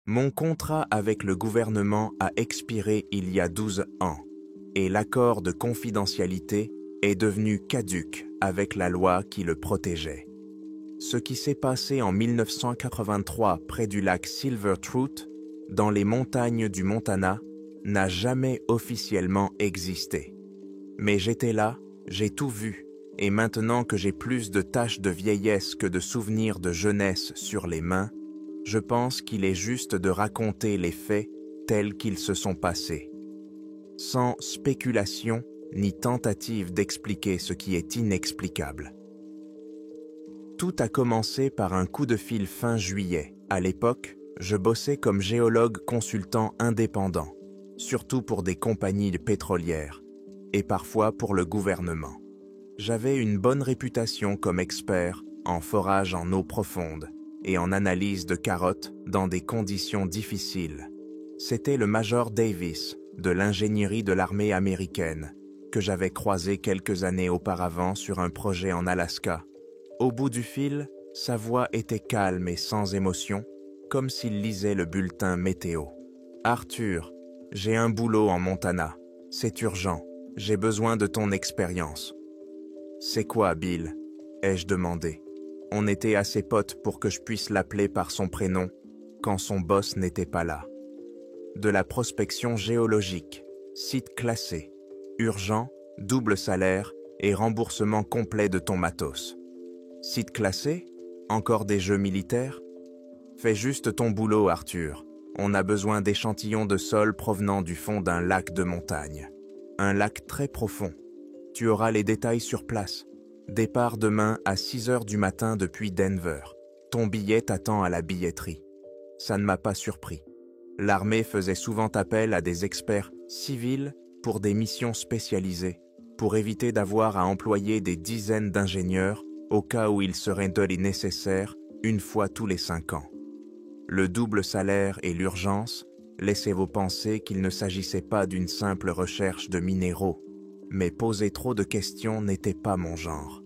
Mon contrat avec le gouvernement a expiré il y a 12 ans et l'accord de confidentialité est devenu caduc avec la loi qui le protégeait. Ce qui s'est passé en 1983 près du lac Silver Truth, dans les montagnes du Montana, n'a jamais officiellement existé. Mais j'étais là, j'ai tout vu, et maintenant que j'ai plus de taches de vieillesse que de souvenirs de jeunesse sur les mains, je pense qu'il est juste de raconter les faits tels qu'ils se sont passés, sans spéculation ni tentative d'expliquer ce qui est inexplicable. Tout a commencé par un coup de fil fin juillet. À l'époque, je bossais comme géologue consultant indépendant, surtout pour des compagnies pétrolières, et parfois pour le gouvernement. J'avais une bonne réputation comme expert en forage en eau profonde et en analyse de carottes dans des conditions difficiles. C'était le Major Davis de l'ingénierie de l'armée américaine que j'avais croisé quelques années auparavant sur un projet en Alaska. Au bout du fil, sa voix était calme et sans émotion, comme s'il lisait le bulletin météo. « Arthur, j'ai un boulot en Montana. C'est urgent. J'ai besoin de ton expérience. »« C'est quoi, Bill ?» ai-je demandé. On était assez potes pour que je puisse l'appeler par son prénom quand son boss n'était pas là. De la prospection géologique, site classé, urgent, double salaire et remboursement complet de ton matos. Site classé? Encore des jeux militaires? Fais juste ton boulot, Arthur. On a besoin d'échantillons de sol provenant du fond d'un lac de montagne. Un lac très profond. Tu auras les détails sur place. Départ demain à 6 heures du matin depuis Denver. Ton billet t'attend à la billetterie. Ça ne m'a pas surpris. L'armée faisait souvent appel à des experts civils pour des missions spécialisées, pour éviter d'avoir à employer des dizaines d'ingénieurs au cas où il serait nécessaire une fois tous les 5 ans. Le double salaire et l'urgence laissaient-vous penser qu'il ne s'agissait pas d'une simple recherche de minéraux, mais poser trop de questions n'était pas mon genre.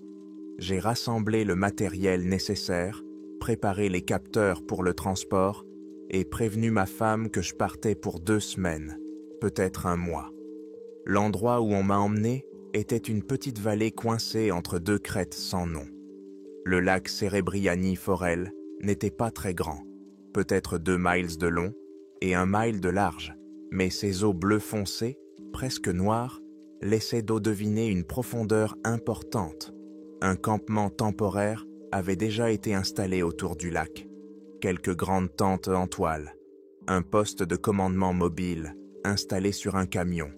J'ai rassemblé le matériel nécessaire, préparé les capteurs pour le transport et prévenu ma femme que je partais pour 2 semaines, peut-être un mois. L'endroit où on m'a emmené était une petite vallée coincée entre 2 crêtes sans nom. Le lac Serebriani-Forel n'était pas très grand, peut-être 2 miles de long et 1 mile de large, mais ses eaux bleu foncé, presque noires, laissaient d'eau deviner une profondeur importante. Un campement temporaire avait déjà été installé autour du lac, quelques grandes tentes en toile, un poste de commandement mobile installé sur un camion,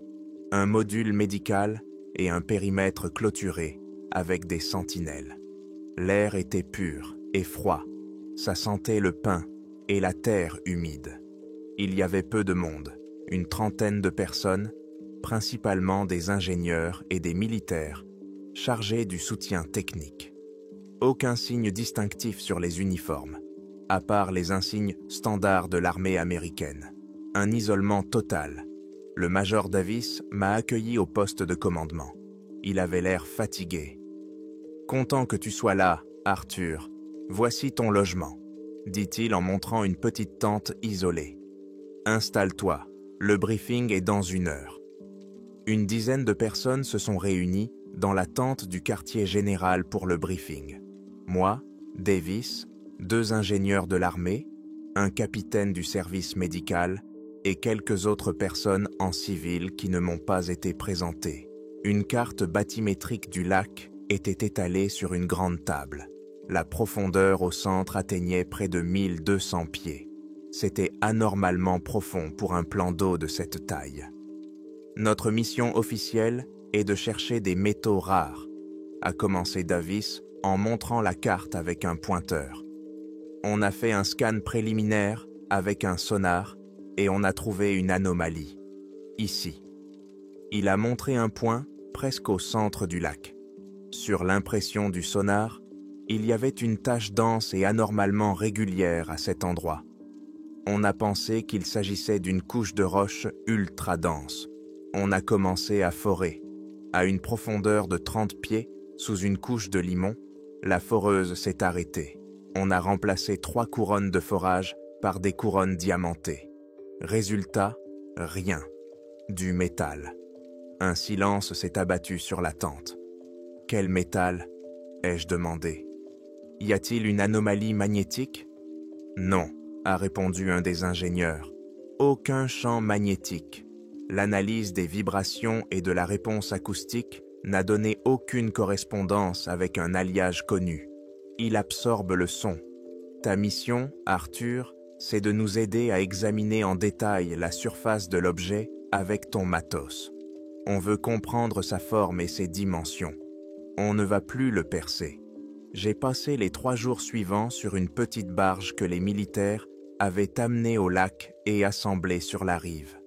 un module médical et un périmètre clôturé avec des sentinelles. L'air était pur et froid, ça sentait le pin et la terre humide. Il y avait peu de monde, une trentaine de personnes, principalement des ingénieurs et des militaires, chargés du soutien technique. Aucun signe distinctif sur les uniformes, à part les insignes standards de l'armée américaine. Un isolement total. Le Major Davis m'a accueilli au poste de commandement. Il avait l'air fatigué. « Content que tu sois là, Arthur. Voici ton logement, » dit-il en montrant une petite tente isolée. « Installe-toi, le briefing est dans 1 heure. » Une dizaine de personnes se sont réunies dans la tente du quartier général pour le briefing. Moi, Davis, 2 ingénieurs de l'armée, un capitaine du service médical et quelques autres personnes en civil qui ne m'ont pas été présentées. Une carte bathymétrique du lac était étalée sur une grande table. La profondeur au centre atteignait près de 1200 pieds. C'était anormalement profond pour un plan d'eau de cette taille. Notre mission officielle est de chercher des métaux rares, a commencé Davis en montrant la carte avec un pointeur. On a fait un scan préliminaire avec un sonar et on a trouvé une anomalie. Ici. Il a montré un point presque au centre du lac. Sur l'impression du sonar, il y avait une tache dense et anormalement régulière à cet endroit. On a pensé qu'il s'agissait d'une couche de roche ultra dense. On a commencé à forer. À une profondeur de 30 pieds, sous une couche de limon, la foreuse s'est arrêtée. On a remplacé 3 couronnes de forage par des couronnes diamantées. Résultat, rien. Du métal. Un silence s'est abattu sur la tente. « Quel métal ?» ai-je demandé. « Y a-t-il une anomalie magnétique ?» « Non, » a répondu un des ingénieurs. « Aucun champ magnétique. L'analyse des vibrations et de la réponse acoustique n'a donné aucune correspondance avec un alliage connu. Il absorbe le son. Ta mission, Arthur, c'est de nous aider à examiner en détail la surface de l'objet avec ton matos. On veut comprendre sa forme et ses dimensions. On ne va plus le percer. J'ai passé les 3 jours suivants sur une petite barge que les militaires avaient amenée au lac et assemblée sur la rive.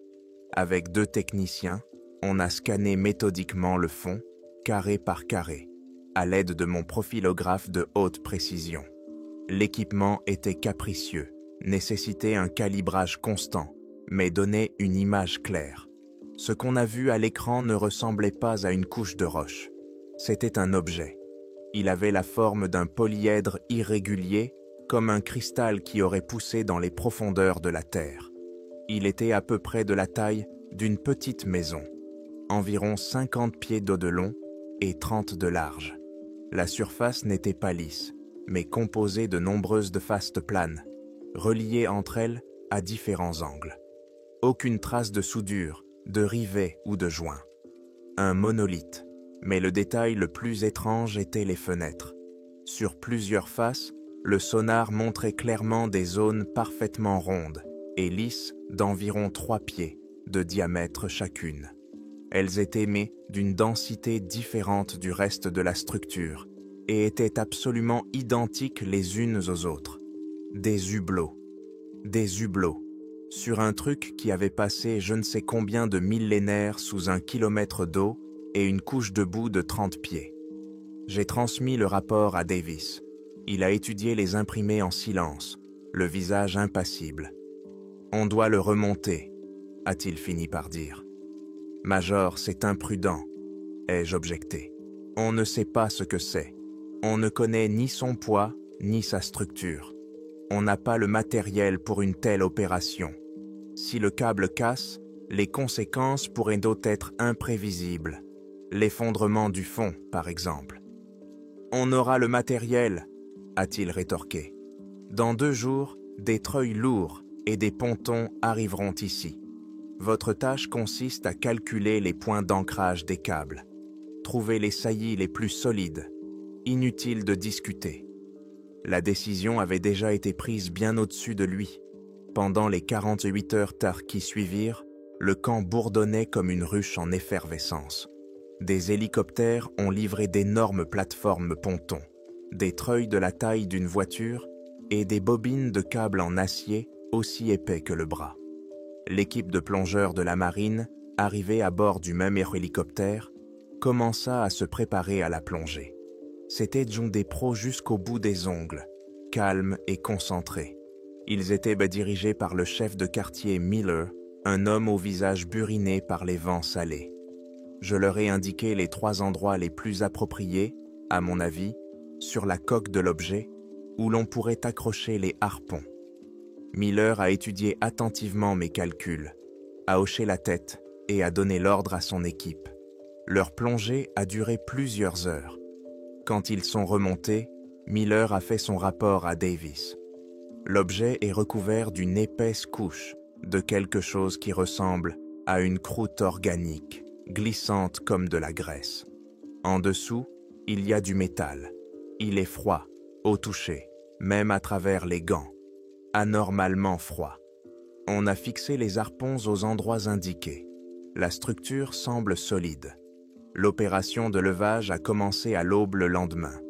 Avec 2 techniciens, on a scanné méthodiquement le fond, carré par carré, à l'aide de mon profilographe de haute précision. L'équipement était capricieux, nécessitait un calibrage constant, mais donnait une image claire. Ce qu'on a vu à l'écran ne ressemblait pas à une couche de roche. C'était un objet. Il avait la forme d'un polyèdre irrégulier, comme un cristal qui aurait poussé dans les profondeurs de la Terre. Il était à peu près de la taille d'une petite maison, environ 50 pieds d'eau de long et 30 de large. La surface n'était pas lisse, mais composée de nombreuses faces planes, reliées entre elles à différents angles. Aucune trace de soudure, de rivet ou de joint. Un monolithe. Mais le détail le plus étrange était les fenêtres. Sur plusieurs faces, le sonar montrait clairement des zones parfaitement rondes et lisses d'environ 3 pieds de diamètre chacune. Elles étaient mais d'une densité différente du reste de la structure et étaient absolument identiques les unes aux autres. Des hublots. Des hublots. Sur un truc qui avait passé je ne sais combien de millénaires sous 1 kilomètre d'eau et une couche de boue de 30 pieds. J'ai transmis le rapport à Davis. Il a étudié les imprimés en silence, le visage impassible. « On doit le remonter », a-t-il fini par dire. « Major, c'est imprudent », ai-je objecté. « On ne sait pas ce que c'est. On ne connaît ni son poids, ni sa structure. On n'a pas le matériel pour une telle opération. Si le câble casse, les conséquences pourraient d'autres être imprévisibles. L'effondrement du fond, par exemple. « On aura le matériel », a-t-il rétorqué. « Dans 2 jours, des treuils lourds et des pontons arriveront ici. Votre tâche consiste à calculer les points d'ancrage des câbles. Trouver les saillies les plus solides. Inutile de discuter. » La décision avait déjà été prise bien au-dessus de lui. Pendant les 48 heures tard qui suivirent, le camp bourdonnait comme une ruche en effervescence. Des hélicoptères ont livré d'énormes plateformes pontons, des treuils de la taille d'une voiture et des bobines de câbles en acier aussi épais que le bras. L'équipe de plongeurs de la marine, arrivée à bord du même hélicoptère, commença à se préparer à la plongée. C'étaient des pros jusqu'au bout des ongles, calmes et concentrés. Ils étaient dirigés par le chef de quartier Miller, un homme au visage buriné par les vents salés. Je leur ai indiqué les 3 endroits les plus appropriés, à mon avis, sur la coque de l'objet, où l'on pourrait accrocher les harpons. Miller a étudié attentivement mes calculs, a hoché la tête et a donné l'ordre à son équipe. Leur plongée a duré plusieurs heures. Quand ils sont remontés, Miller a fait son rapport à Davis. L'objet est recouvert d'une épaisse couche de quelque chose qui ressemble à une croûte organique, glissante comme de la graisse. En dessous, il y a du métal. Il est froid, au toucher, même à travers les gants. Anormalement froid. On a fixé les harpons aux endroits indiqués. La structure semble solide. L'opération de levage a commencé à l'aube le lendemain.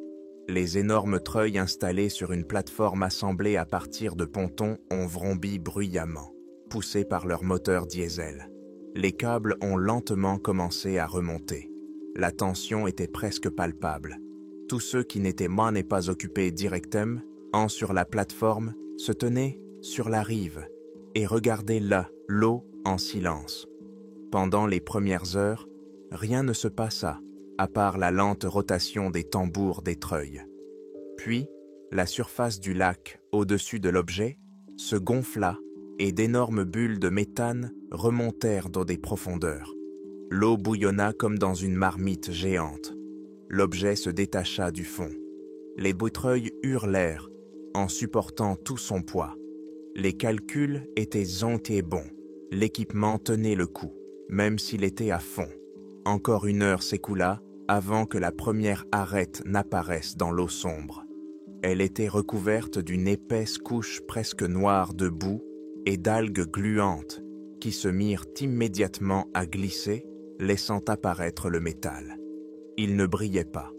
Les énormes treuils installés sur une plateforme assemblée à partir de pontons ont vrombi bruyamment, poussés par leur moteur diesel. Les câbles ont lentement commencé à remonter. La tension était presque palpable. Tous ceux qui n'étaient pas occupés directement, sur la plateforme, se tenaient sur la rive et regardaient là, l'eau, en silence. Pendant les premières heures, rien ne se passa, à part la lente rotation des tambours des treuils. Puis, la surface du lac, au-dessus de l'objet, se gonfla et d'énormes bulles de méthane remontèrent dans des profondeurs. L'eau bouillonna comme dans une marmite géante. L'objet se détacha du fond. Les boutreuils hurlèrent en supportant tout son poids. Les calculs étaient entiers bons. L'équipement tenait le coup, même s'il était à fond. Encore 1 heure s'écoula avant que la première arête n'apparaisse dans l'eau sombre. Elle était recouverte d'une épaisse couche presque noire de boue et d'algues gluantes qui se mirent immédiatement à glisser, laissant apparaître le métal. Il ne brillait pas.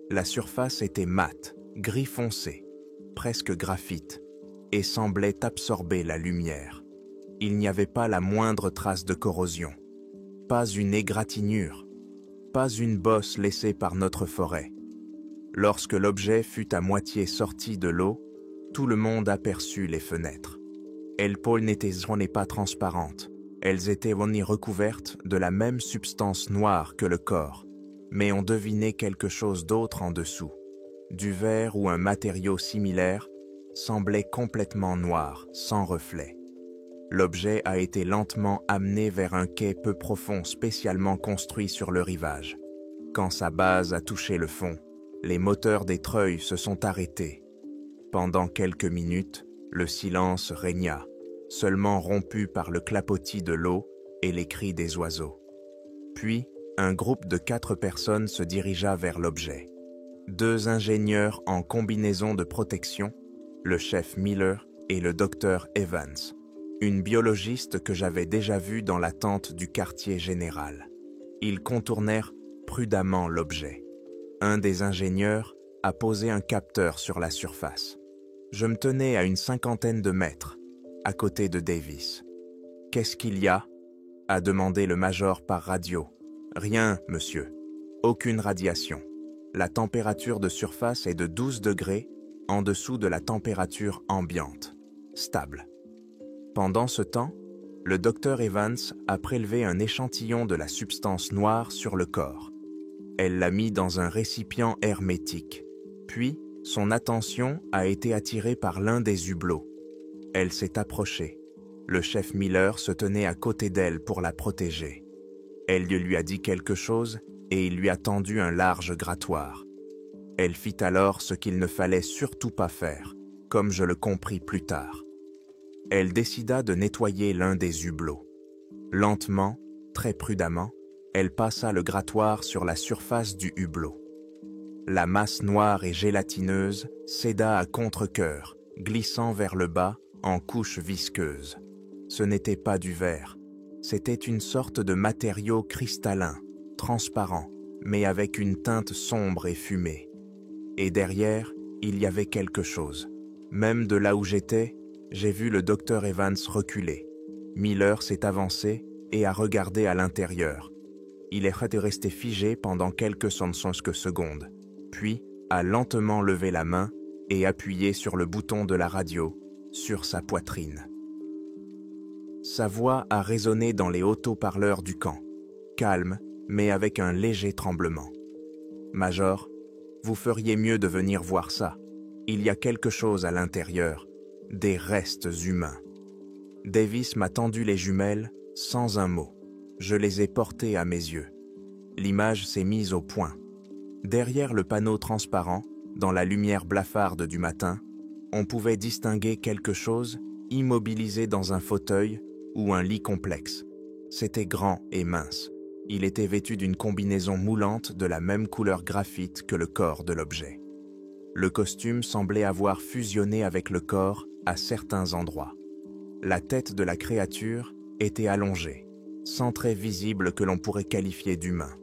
La surface était mate, gris foncé, presque graphite, et semblait absorber la lumière. Il n'y avait pas la moindre trace de corrosion, pas une égratignure, pas une bosse laissée par notre forêt. Lorsque l'objet fut à moitié sorti de l'eau, tout le monde aperçut les fenêtres. Elles n'étaient pas transparentes, elles étaient recouvertes de la même substance noire que le corps, mais on devinait quelque chose d'autre en dessous. Du verre ou un matériau similaire semblait complètement noir, sans reflet. L'objet a été lentement amené vers un quai peu profond spécialement construit sur le rivage. Quand sa base a touché le fond, les moteurs des treuils se sont arrêtés. Pendant quelques minutes, le silence régna, seulement rompu par le clapotis de l'eau et les cris des oiseaux. Puis, un groupe de 4 personnes se dirigea vers l'objet. 2 ingénieurs en combinaison de protection, le chef Miller et le docteur Evans, une biologiste que j'avais déjà vue dans la tente du quartier général. Ils contournèrent prudemment l'objet. Un des ingénieurs a posé un capteur sur la surface. Je me tenais à une 50aine de mètres, à côté de Davis. « Qu'est-ce qu'il y a ?» a demandé le major par radio. « Rien, monsieur. Aucune radiation. La température de surface est de 12 degrés en dessous de la température ambiante. Stable. » Pendant ce temps, le docteur Evans a prélevé un échantillon de la substance noire sur le corps. Elle l'a mis dans un récipient hermétique. Puis, son attention a été attirée par l'un des hublots. Elle s'est approchée. Le chef Miller se tenait à côté d'elle pour la protéger. Elle lui a dit quelque chose et il lui a tendu un large grattoir. Elle fit alors ce qu'il ne fallait surtout pas faire, comme je le compris plus tard. Elle décida de nettoyer l'un des hublots. Lentement, très prudemment, elle passa le grattoir sur la surface du hublot. La masse noire et gélatineuse céda à contre-cœur, glissant vers le bas en couche visqueuse. Ce n'était pas du verre, c'était une sorte de matériau cristallin, transparent, mais avec une teinte sombre et fumée. Et derrière, il y avait quelque chose. Même de là où j'étais, j'ai vu le docteur Evans reculer. Miller s'est avancé et a regardé à l'intérieur. Il est resté figé pendant quelques secondes, puis a lentement levé la main et appuyé sur le bouton de la radio, sur sa poitrine. Sa voix a résonné dans les haut-parleurs du camp, calme, mais avec un léger tremblement. « Major, vous feriez mieux de venir voir ça. Il y a quelque chose à l'intérieur, des restes humains. » Davis m'a tendu les jumelles sans un mot. Je les ai portées à mes yeux. L'image s'est mise au point. Derrière le panneau transparent, dans la lumière blafarde du matin, on pouvait distinguer quelque chose immobilisé dans un fauteuil ou un lit complexe. C'était grand et mince. Il était vêtu d'une combinaison moulante de la même couleur graphite que le corps de l'objet. Le costume semblait avoir fusionné avec le corps à certains endroits. La tête de la créature était allongée, sans trait visible que l'on pourrait qualifier d'humain.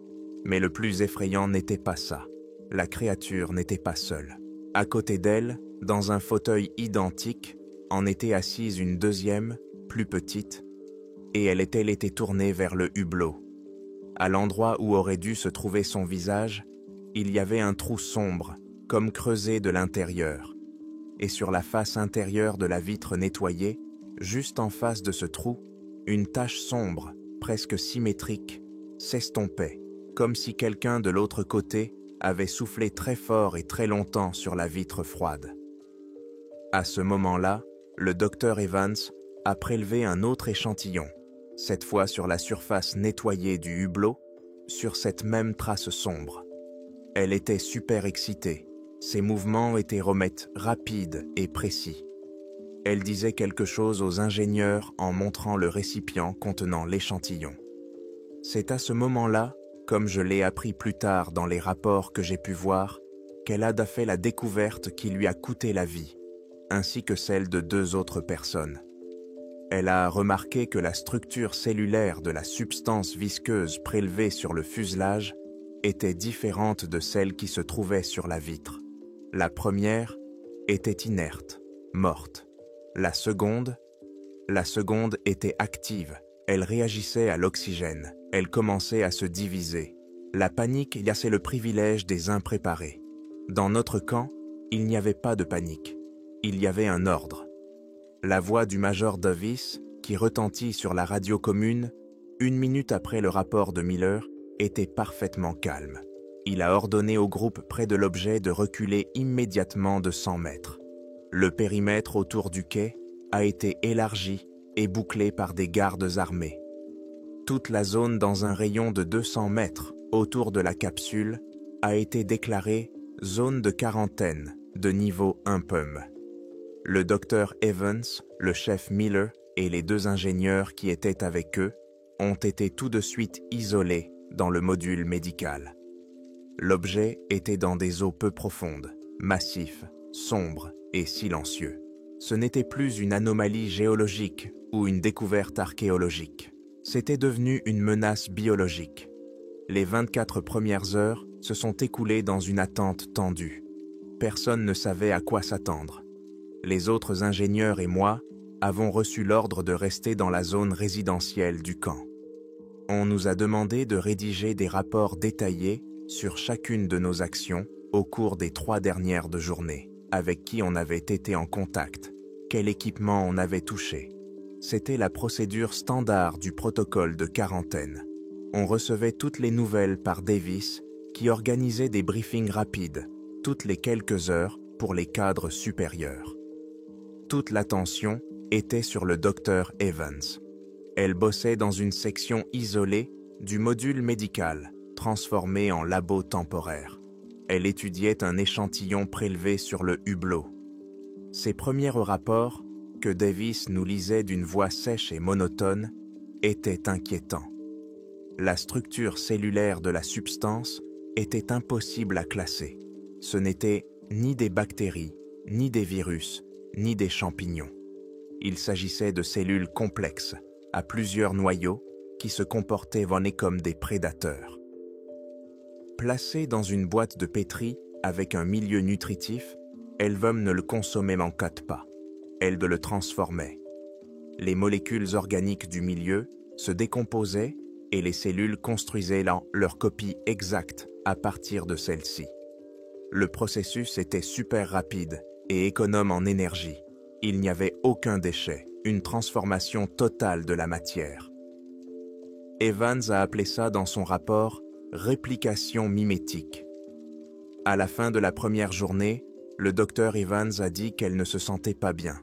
Mais le plus effrayant n'était pas ça. La créature n'était pas seule. À côté d'elle, dans un fauteuil identique, en était assise une deuxième, plus petite, et elle était tournée vers le hublot. À l'endroit où aurait dû se trouver son visage, il y avait un trou sombre, comme creusé de l'intérieur. Et sur la face intérieure de la vitre nettoyée, juste en face de ce trou, une tache sombre, presque symétrique, s'estompait, comme si quelqu'un de l'autre côté avait soufflé très fort et très longtemps sur la vitre froide. À ce moment-là, Le docteur Evans a prélevé un autre échantillon, cette fois sur la surface nettoyée du hublot, sur cette même trace sombre. Elle était super excitée. Ses mouvements étaient rapides et précis. Elle disait quelque chose aux ingénieurs en montrant le récipient contenant l'échantillon. C'est à ce moment-là, comme je l'ai appris plus tard dans les rapports que j'ai pu voir, qu'elle a fait la découverte qui lui a coûté la vie, ainsi que celle de 2 autres personnes. Elle a remarqué que la structure cellulaire de la substance visqueuse prélevée sur le fuselage était différente de celle qui se trouvait sur la vitre. La première était inerte, morte. La seconde était active. Elle réagissait à l'oxygène. Elle commençait à se diviser. La panique, c'est le privilège des impréparés. Dans notre camp, il n'y avait pas de panique. Il y avait un ordre. La voix du major Davis, qui retentit sur la radio commune, 1 minute après le rapport de Miller, était parfaitement calme. Il a ordonné au groupe près de l'objet de reculer immédiatement de 100 mètres. Le périmètre autour du quai a été élargi et bouclé par des gardes armés. Toute la zone dans un rayon de 200 mètres autour de la capsule a été déclarée zone de quarantaine de niveau 1 PUM. Le docteur Evans, le chef Miller et les 2 ingénieurs qui étaient avec eux ont été tout de suite isolés dans le module médical. L'objet était dans des eaux peu profondes, massifs, sombres et silencieux. Ce n'était plus une anomalie géologique ou une découverte archéologique. C'était devenu une menace biologique. Les 24 premières heures se sont écoulées dans une attente tendue. Personne ne savait à quoi s'attendre. Les autres ingénieurs et moi avons reçu l'ordre de rester dans la zone résidentielle du camp. On nous a demandé de rédiger des rapports détaillés sur chacune de nos actions au cours des 3 dernières journées, avec qui on avait été en contact, quel équipement on avait touché. C'était la procédure standard du protocole de quarantaine. On recevait toutes les nouvelles par Davis, qui organisait des briefings rapides, toutes les quelques heures pour les cadres supérieurs. Toute l'attention était sur le docteur Evans. Elle bossait dans une section isolée du module médical, transformé en labo temporaire. Elle étudiait un échantillon prélevé sur le hublot. Ses premiers rapports, que Davis nous lisait d'une voix sèche et monotone, étaient inquiétants. La structure cellulaire de la substance était impossible à classer. Ce n'était ni des bactéries, ni des virus, ni des champignons. Il s'agissait de cellules complexes, à plusieurs noyaux, qui se comportaient comme des prédateurs. Placées dans une boîte de pétri avec un milieu nutritif, elles ne le consommaient pas. Elles le transformaient. Les molécules organiques du milieu se décomposaient et les cellules construisaient leur copie exacte à partir de celle-ci. Le processus était super rapide et économe en énergie. Il n'y avait aucun déchet, une transformation totale de la matière. Evans a appelé ça dans son rapport « réplication mimétique ». À la fin de la première journée, le docteur Evans a dit qu'elle ne se sentait pas bien.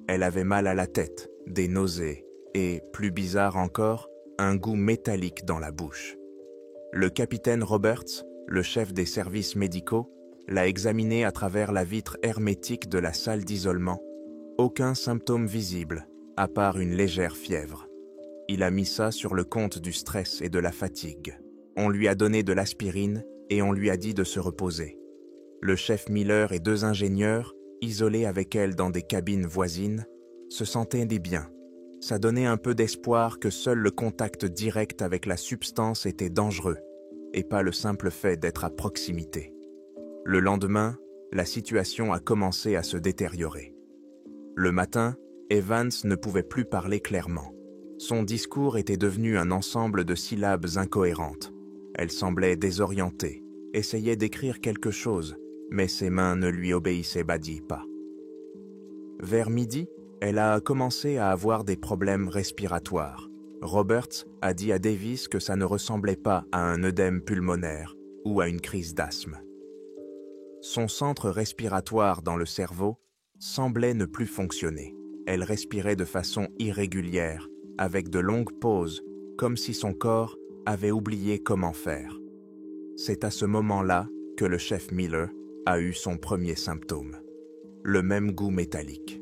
Elle avait mal à la tête, des nausées et, plus bizarre encore, un goût métallique dans la bouche. Le capitaine Roberts, le chef des services médicaux, l'a examinée à travers la vitre hermétique de la salle d'isolement. Aucun symptôme visible, à part une légère fièvre. Il a mis ça sur le compte du stress et de la fatigue. On lui a donné de l'aspirine et on lui a dit de se reposer. Le chef Miller et 2 ingénieurs, isolés avec elle dans des cabines voisines, se sentaient bien. Ça donnait un peu d'espoir que seul le contact direct avec la substance était dangereux, et pas le simple fait d'être à proximité. Le lendemain, la situation a commencé à se détériorer. Le matin, Evans ne pouvait plus parler clairement. Son discours était devenu un ensemble de syllabes incohérentes. Elle semblait désorientée, essayait d'écrire quelque chose, mais ses mains ne lui obéissaient pas. Vers midi, elle a commencé à avoir des problèmes respiratoires. Roberts a dit à Davis que ça ne ressemblait pas à un œdème pulmonaire ou à une crise d'asthme. Son centre respiratoire dans le cerveau semblait ne plus fonctionner. Elle respirait de façon irrégulière, avec de longues pauses, comme si son corps avait oublié comment faire. C'est à ce moment-là que le chef Miller a eu son premier symptôme, le même goût métallique.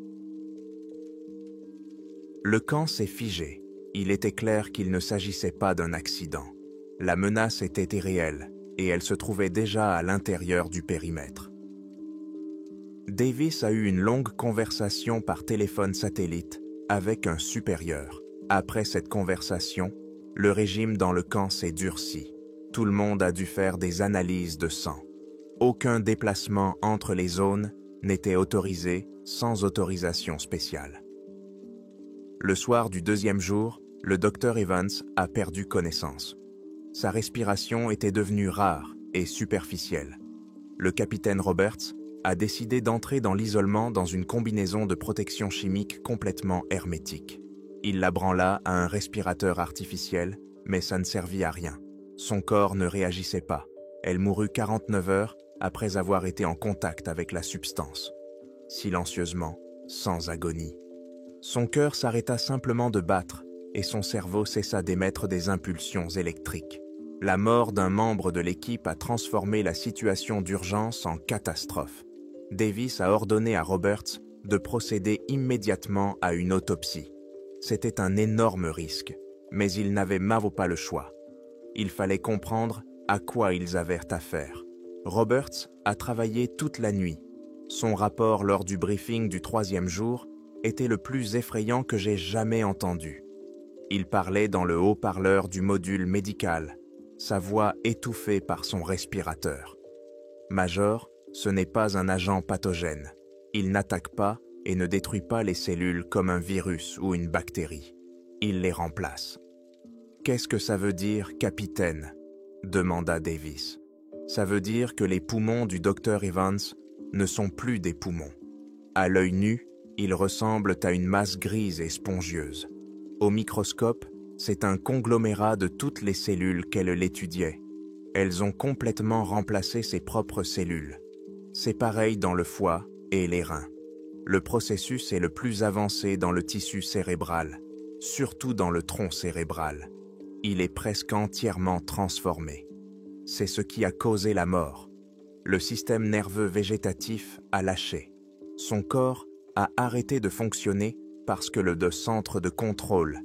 Le camp s'est figé. Il était clair qu'il ne s'agissait pas d'un accident. La menace était irréelle et elle se trouvait déjà à l'intérieur du périmètre. Davis a eu une longue conversation par téléphone satellite avec un supérieur. Après cette conversation, le régime dans le camp s'est durci. Tout le monde a dû faire des analyses de sang. Aucun déplacement entre les zones n'était autorisé sans autorisation spéciale. Le soir du deuxième jour, le docteur Evans a perdu connaissance. Sa respiration était devenue rare et superficielle. Le capitaine Roberts a décidé d'entrer dans l'isolement dans une combinaison de protection chimique complètement hermétique. Il la branla à un respirateur artificiel, mais ça ne servit à rien. Son corps ne réagissait pas. Elle mourut 49 heures après avoir été en contact avec la substance. Silencieusement, sans agonie. Son cœur s'arrêta simplement de battre et son cerveau cessa d'émettre des impulsions électriques. La mort d'un membre de l'équipe a transformé la situation d'urgence en catastrophe. Davis a ordonné à Roberts de procéder immédiatement à une autopsie. C'était un énorme risque, mais ils n'avaient même pas le choix. Il fallait comprendre à quoi ils avaient affaire. Roberts a travaillé toute la nuit. Son rapport lors du briefing du 3e jour était le plus effrayant que j'ai jamais entendu. Il parlait dans le haut-parleur du module médical, sa voix étouffée par son respirateur. « Major, ce n'est pas un agent pathogène. Il n'attaque pas et ne détruit pas les cellules comme un virus ou une bactérie. Il les remplace. » « Qu'est-ce que ça veut dire, capitaine ?» demanda Davis. « Ça veut dire que les poumons du docteur Evans ne sont plus des poumons. À l'œil nu, ils ressemblent à une masse grise et spongieuse. Au microscope, c'est un conglomérat de toutes les cellules qu'elle l'étudiait. Elles ont complètement remplacé ses propres cellules. C'est pareil dans le foie et les reins. Le processus est le plus avancé dans le tissu cérébral, surtout dans le tronc cérébral. Il est presque entièrement transformé. C'est ce qui a causé la mort. Le système nerveux végétatif a lâché. Son corps a arrêté de fonctionner parce que le centre de contrôle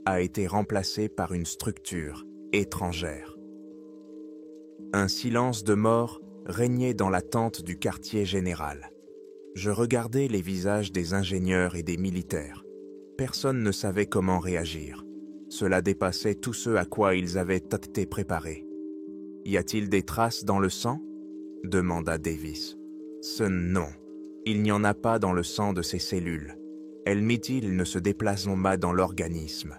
a été remplacé par une structure étrangère. Un silence de mort régnait dans la tente du quartier général. Je regardais les visages des ingénieurs et des militaires. Personne ne savait comment réagir. Cela dépassait tout ce à quoi ils avaient été préparés. « Y a-t-il des traces dans le sang ?» demanda Davis. « Non. Il n'y en a pas dans le sang de ces cellules. Elles ne se déplacent pas dans l'organisme.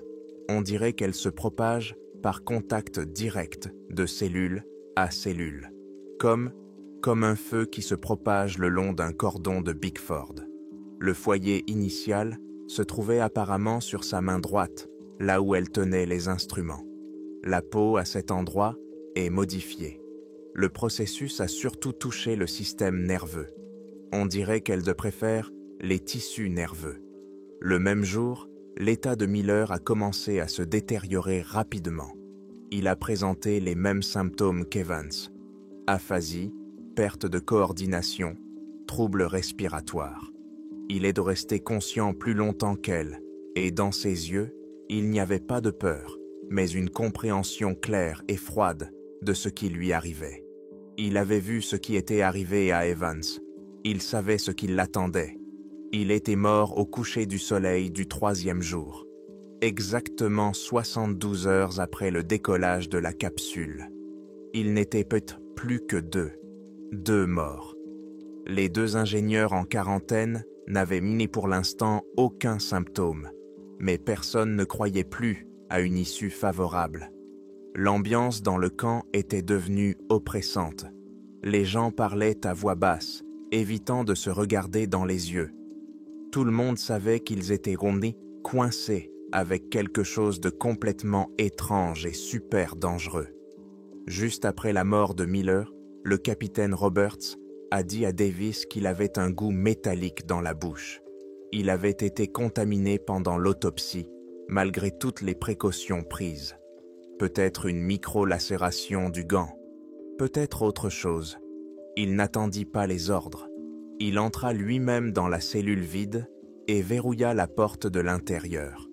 On dirait qu'elles se propagent par contact direct de cellule à cellule, comme un feu qui se propage le long d'un cordon de Bickford. Le foyer initial se trouvait apparemment sur sa main droite, là où elle tenait les instruments. La peau à cet endroit est modifiée. Le processus a surtout touché le système nerveux. On dirait qu'elle préfère les tissus nerveux. Le même jour, l'état de Miller a commencé à se détériorer rapidement. Il a présenté les mêmes symptômes qu'Evans. Aphasie, perte de coordination, troubles respiratoires. Il est de rester conscient plus longtemps qu'elle, et dans ses yeux, il n'y avait pas de peur, mais une compréhension claire et froide de ce qui lui arrivait. Il avait vu ce qui était arrivé à Evans. Il savait ce qui l'attendait. Il était mort au coucher du soleil du 3e jour, exactement 72 heures après le décollage de la capsule. Il n'était peut-être plus que deux morts. Les 2 ingénieurs en quarantaine n'avaient pour l'instant aucun symptôme, mais personne ne croyait plus à une issue favorable. L'ambiance dans le camp était devenue oppressante. Les gens parlaient à voix basse, évitant de se regarder dans les yeux. Tout le monde savait qu'ils étaient coincés avec quelque chose de complètement étrange et super dangereux. Juste après la mort de Miller, le capitaine Roberts a dit à Davis qu'il avait un goût métallique dans la bouche. Il avait été contaminé pendant l'autopsie, malgré toutes les précautions prises. Peut-être une micro-lacération du gant, peut-être autre chose. Il n'attendit pas les ordres. Il entra lui-même dans la cellule vide et verrouilla la porte de l'intérieur.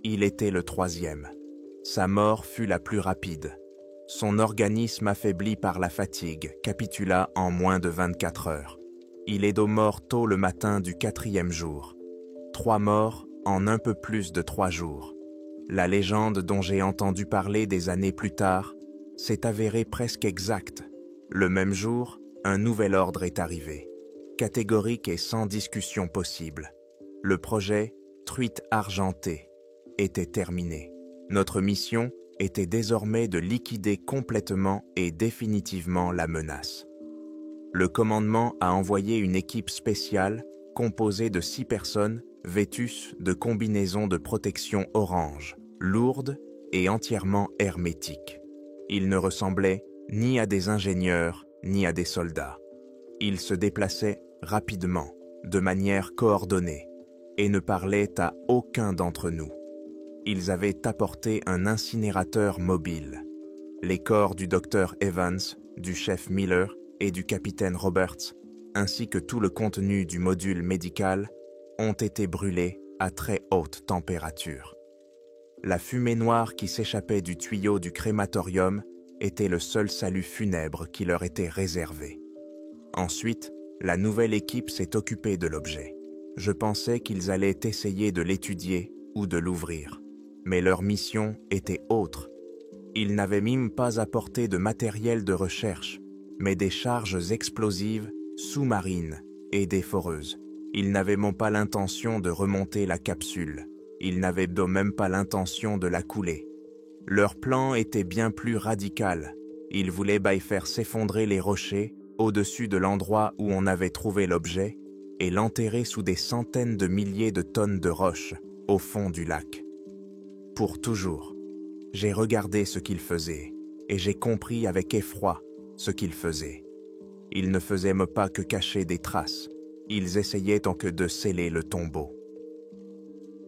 Il était le troisième. Sa mort fut la plus rapide. Son organisme affaibli par la fatigue capitula en moins de 24 heures. Il est mort tôt le matin du 4e jour. 3 morts en un peu plus de 3 jours. La légende dont j'ai entendu parler des années plus tard s'est avérée presque exacte. Le même jour, un nouvel ordre est arrivé, catégorique et sans discussion possible. Le projet Truite argentée était terminé. Notre mission était désormais de liquider complètement et définitivement la menace. Le commandement a envoyé une équipe spéciale composée de 6 personnes vêtues de combinaisons de protection orange, lourdes et entièrement hermétiques. Ils ne ressemblaient ni à des ingénieurs ni à des soldats. Ils se déplaçaient rapidement, de manière coordonnée, et ne parlaient à aucun d'entre nous. Ils avaient apporté un incinérateur mobile. Les corps du docteur Evans, du chef Miller et du capitaine Roberts, ainsi que tout le contenu du module médical, ont été brûlés à très haute température. La fumée noire qui s'échappait du tuyau du crématorium était le seul salut funèbre qui leur était réservé. Ensuite, la nouvelle équipe s'est occupée de l'objet. Je pensais qu'ils allaient essayer de l'étudier ou de l'ouvrir. Mais leur mission était autre. Ils n'avaient même pas apporté de matériel de recherche, mais des charges explosives, sous-marines et des foreuses. Ils n'avaient même pas l'intention de remonter la capsule. Ils n'avaient même pas l'intention de la couler. Leur plan était bien plus radical. Ils voulaient faire s'effondrer les rochers au-dessus de l'endroit où on avait trouvé l'objet et l'enterrer sous des centaines de milliers de tonnes de roches au fond du lac. Pour toujours, j'ai regardé ce qu'ils faisaient et j'ai compris avec effroi ce qu'ils faisaient. Ils ne faisaient pas que cacher des traces, ils essayaient donc de sceller le tombeau.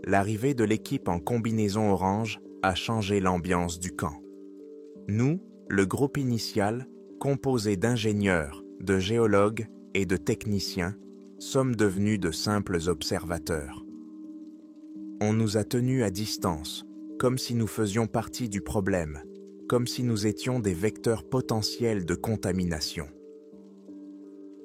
L'arrivée de l'équipe en combinaison orange a changé l'ambiance du camp. Nous, le groupe initial, composé d'ingénieurs, de géologues et de techniciens, sommes devenus de simples observateurs. On nous a tenus à distance, comme si nous faisions partie du problème, comme si nous étions des vecteurs potentiels de contamination.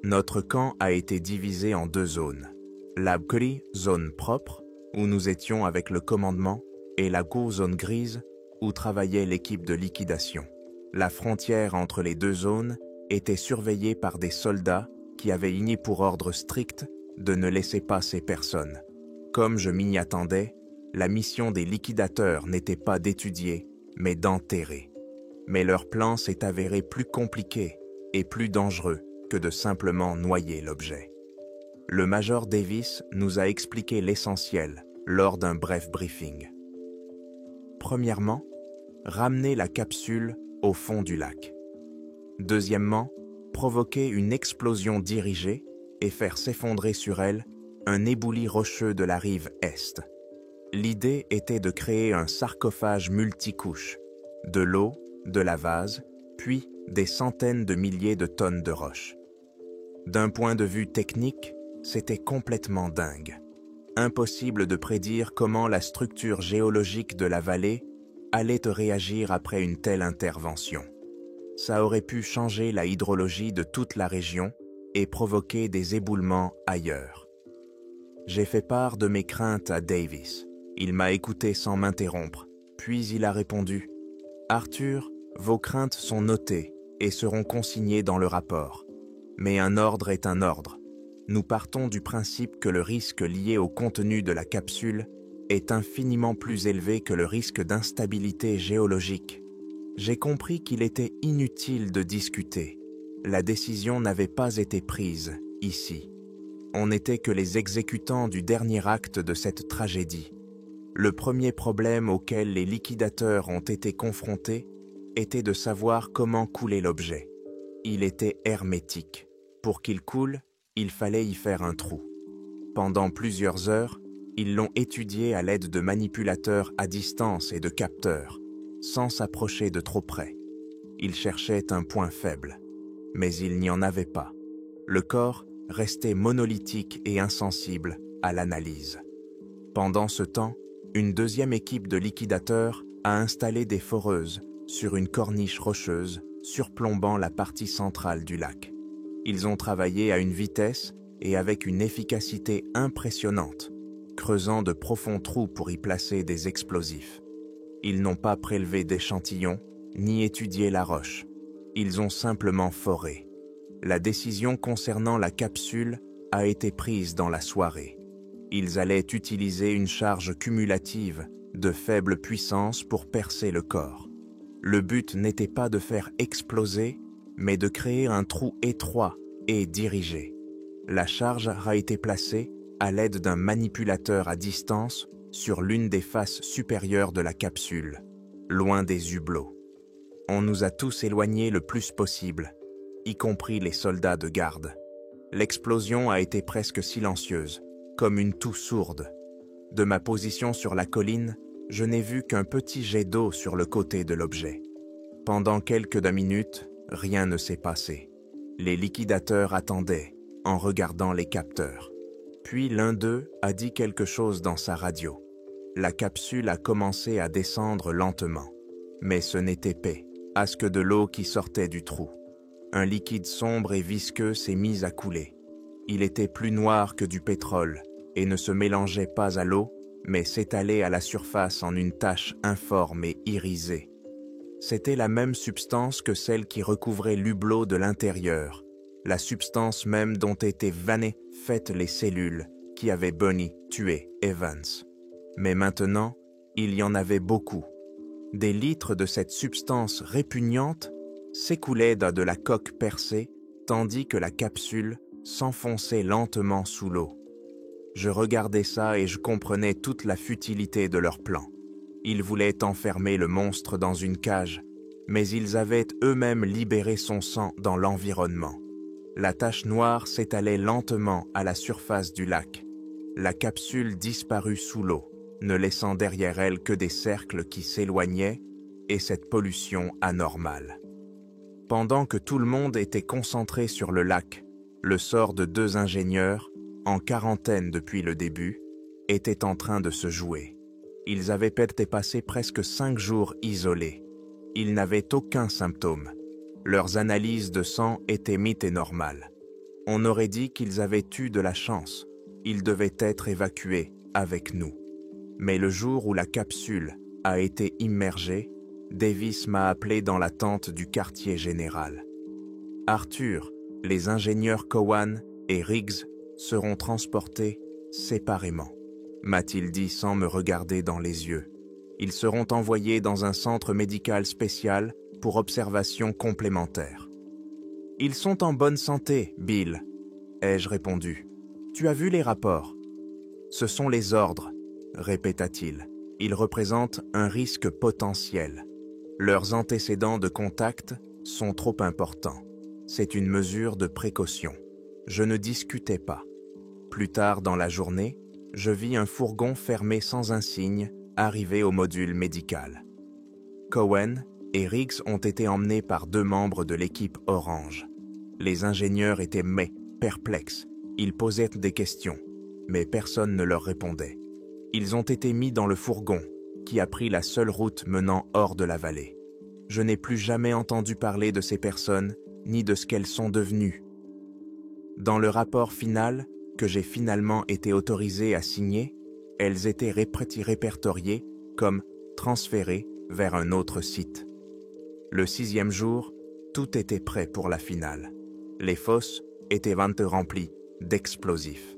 Notre camp a été divisé en 2 zones. La Gris, zone propre, où nous étions avec le commandement, et la Gou, zone grise, où travaillait l'équipe de liquidation. La frontière entre les 2 zones était surveillée par des soldats qui avaient émis pour ordre strict de ne laisser passer personne. Comme je m'y attendais, la mission des liquidateurs n'était pas d'étudier, mais d'enterrer. Mais leur plan s'est avéré plus compliqué et plus dangereux que de simplement noyer l'objet. Le major Davis nous a expliqué l'essentiel lors d'un bref briefing. Premièrement, ramener la capsule au fond du lac. Deuxièmement, provoquer une explosion dirigée et faire s'effondrer sur elle un éboulis rocheux de la rive est. L'idée était de créer un sarcophage multicouche, de l'eau, de la vase, puis des centaines de milliers de tonnes de roches. D'un point de vue technique, c'était complètement dingue. Impossible de prédire comment la structure géologique de la vallée allait réagir après une telle intervention. Ça aurait pu changer la hydrologie de toute la région et provoquer des éboulements ailleurs. J'ai fait part de mes craintes à Davis. Il m'a écouté sans m'interrompre, puis il a répondu « Arthur, vos craintes sont notées et seront consignées dans le rapport. Mais un ordre est un ordre. Nous partons du principe que le risque lié au contenu de la capsule est infiniment plus élevé que le risque d'instabilité géologique. J'ai compris qu'il était inutile de discuter. La décision n'avait pas été prise, ici. On n'était que les exécutants du dernier acte de cette tragédie. Le premier problème auquel les liquidateurs ont été confrontés était de savoir comment couler l'objet. Il était hermétique. Pour qu'il coule, il fallait y faire un trou. Pendant plusieurs heures, ils l'ont étudié à l'aide de manipulateurs à distance et de capteurs, sans s'approcher de trop près. Ils cherchaient un point faible, mais il n'y en avait pas. Le corps restait monolithique et insensible à l'analyse. Pendant ce temps, une deuxième équipe de liquidateurs a installé des foreuses sur une corniche rocheuse surplombant la partie centrale du lac. Ils ont travaillé à une vitesse et avec une efficacité impressionnante, creusant de profonds trous pour y placer des explosifs. Ils n'ont pas prélevé d'échantillons, ni étudié la roche. Ils ont simplement foré. La décision concernant la capsule a été prise dans la soirée. Ils allaient utiliser une charge cumulative de faible puissance pour percer le corps. Le but n'était pas de faire exploser, mais de créer un trou étroit et dirigé. La charge a été placée à l'aide d'un manipulateur à distance sur l'une des faces supérieures de la capsule, loin des hublots. On nous a tous éloignés le plus possible, y compris les soldats de garde. L'explosion a été presque silencieuse, comme une toux sourde. De ma position sur la colline, je n'ai vu qu'un petit jet d'eau sur le côté de l'objet. Pendant quelques minutes, rien ne s'est passé. Les liquidateurs attendaient, en regardant les capteurs. Puis l'un d'eux a dit quelque chose dans sa radio. La capsule a commencé à descendre lentement, mais ce n'était pas que de l'eau qui sortait du trou. Un liquide sombre et visqueux s'est mis à couler. Il était plus noir que du pétrole et ne se mélangeait pas à l'eau, mais s'étalait à la surface en une tache informe et irisée. C'était la même substance que celle qui recouvrait l'hublot de l'intérieur, la substance même dont étaient faites les cellules qui avaient Bunny tué Evans. Mais maintenant, il y en avait beaucoup. Des litres de cette substance répugnante s'écoulaient de la coque percée, tandis que la capsule s'enfonçait lentement sous l'eau. Je regardais ça et je comprenais toute la futilité de leur plan. Ils voulaient enfermer le monstre dans une cage, mais ils avaient eux-mêmes libéré son sang dans l'environnement. La tache noire s'étalait lentement à la surface du lac. La capsule disparut sous l'eau, ne laissant derrière elle que des cercles qui s'éloignaient et cette pollution anormale. Pendant que tout le monde était concentré sur le lac, le sort de 2 ingénieurs, en quarantaine depuis le début, était en train de se jouer. Ils avaient passé presque 5 jours isolés. Ils n'avaient aucun symptôme. Leurs analyses de sang étaient mites et normales. On aurait dit qu'ils avaient eu de la chance. Ils devaient être évacués avec nous. Mais le jour où la capsule a été immergée, Davis m'a appelé dans la tente du quartier général. Arthur, les ingénieurs Cowan et Riggs seront transportés séparément, m'a-t-il dit sans me regarder dans les yeux. Ils seront envoyés dans un centre médical spécial pour observation complémentaire. « Ils sont en bonne santé, Bill », ai-je répondu. « Tu as vu les rapports ?»« Ce sont les ordres », répéta-t-il. « Ils représentent un risque potentiel. Leurs antécédents de contact sont trop importants. C'est une mesure de précaution. » Je ne discutais pas. Plus tard dans la journée, je vis un fourgon fermé sans insigne arriver au module médical. Cowan et Riggs ont été emmenés par 2 membres de l'équipe Orange. Les ingénieurs étaient perplexes. Ils posaient des questions, mais personne ne leur répondait. Ils ont été mis dans le fourgon, qui a pris la seule route menant hors de la vallée. Je n'ai plus jamais entendu parler de ces personnes, ni de ce qu'elles sont devenues. Dans le rapport final, que j'ai finalement été autorisé à signer, elles étaient répertoriées comme transférées vers un autre site. Le 6e jour, tout était prêt pour la finale. Les fosses étaient remplies d'explosifs.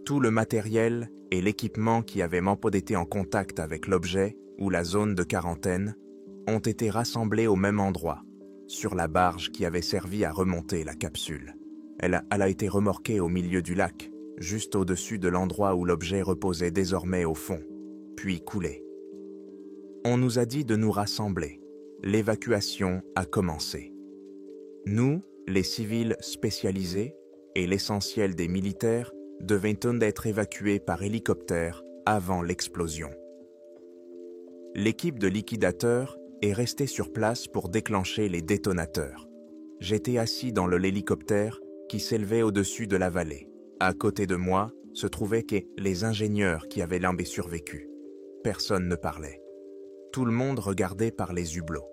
Tout le matériel et l'équipement qui avaient été en contact avec l'objet ou la zone de quarantaine ont été rassemblés au même endroit, sur la barge qui avait servi à remonter la capsule. Elle a été remorquée au milieu du lac, juste au-dessus de l'endroit où l'objet reposait désormais au fond, puis coulé. On nous a dit de nous rassembler. L'évacuation a commencé. Nous, les civils spécialisés, et l'essentiel des militaires, devait-on être évacué par hélicoptère avant l'explosion. L'équipe de liquidateurs est restée sur place pour déclencher les détonateurs. J'étais assis dans l'hélicoptère qui s'élevait au-dessus de la vallée. À côté de moi se trouvaient les ingénieurs qui avaient survécu. Personne ne parlait. Tout le monde regardait par les hublots.